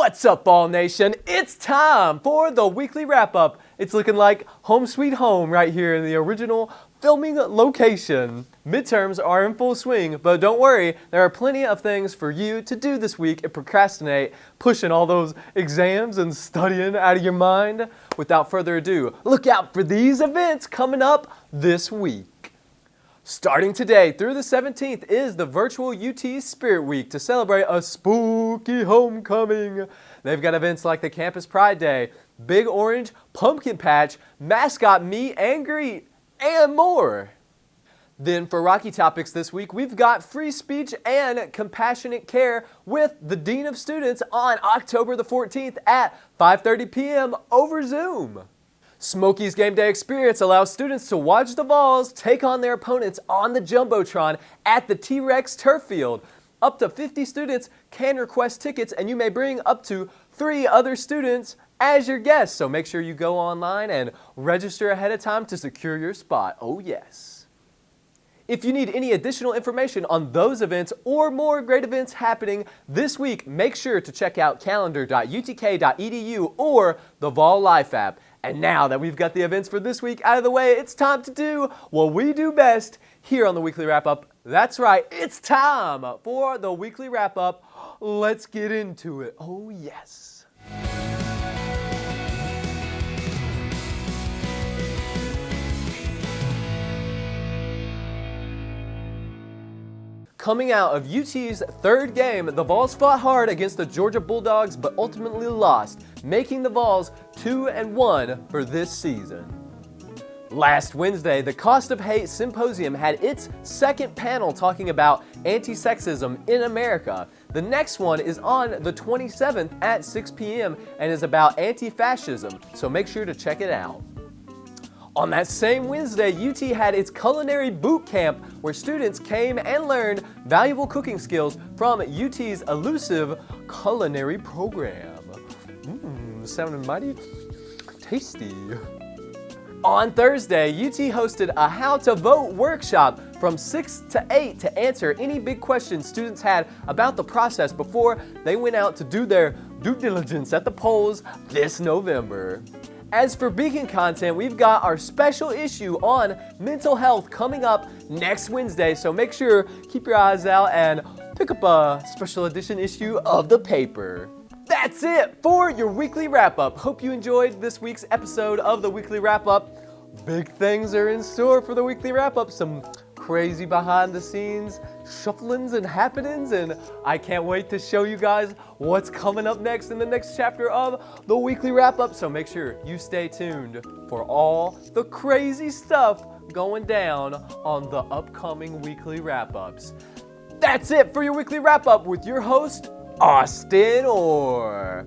What's up, Ball Nation? It's time for the weekly wrap-up. It's looking like home sweet home right here in the original filming location. Midterms are in full swing, but don't worry, there are plenty of things for you to do this week and procrastinate, pushing all those exams and studying out of your mind. Without further ado, look out for these events coming up this week. Starting today through the 17th is the virtual UT Spirit Week to celebrate a spooky homecoming. They've got events like the Campus Pride Day, Big Orange Pumpkin Patch, Mascot Meet and Greet, and more. Then for Rocky Topics this week, we've got free speech and compassionate care with the Dean of Students on October the 14th at 5:30 p.m. over Zoom. Smokey's Game Day Experience allows students to watch the Vols take on their opponents on the Jumbotron at the T-Rex Turf Field. Up to 50 students can request tickets, and you may bring up to 3 other students as your guests. So make sure you go online and register ahead of time to secure your spot. Oh yes. If you need any additional information on those events or more great events happening this week, make sure to check out calendar.utk.edu or the Vol Life app. And now that we've got the events for this week out of the way, it's time to do what we do best here on the Weekly Wrap-Up. That's right, it's time for the Weekly Wrap-Up. Let's get into it. Oh yes. Coming out of UT's third game, the Vols fought hard against the Georgia Bulldogs but ultimately lost, making the Vols 2-1 for this season. Last Wednesday, the Cost of Hate Symposium had its second panel talking about anti-sexism in America. The next one is on the 27th at 6 p.m. and is about anti-fascism, so make sure to check it out. On that same Wednesday, UT had its culinary boot camp where students came and learned valuable cooking skills from UT's elusive culinary program. Sounding mighty tasty. On Thursday, UT hosted a How to Vote workshop from 6 to 8 to answer any big questions students had about the process before they went out to do their due diligence at the polls this November. As for Beacon content, we've got our special issue on mental health coming up next Wednesday, so make sure, keep your eyes out and pick up a special edition issue of the paper. That's it for your weekly wrap-up. Hope you enjoyed this week's episode of the Weekly Wrap-Up. Big things are in store for the Weekly Wrap-Up. Some crazy behind-the-scenes shufflings and happenings, and I can't wait to show you guys what's coming up next in the next chapter of the Weekly Wrap-Up. So make sure you stay tuned for all the crazy stuff going down on the upcoming Weekly Wrap-Ups. That's it for your Weekly Wrap-Up with your host, Austin Orr.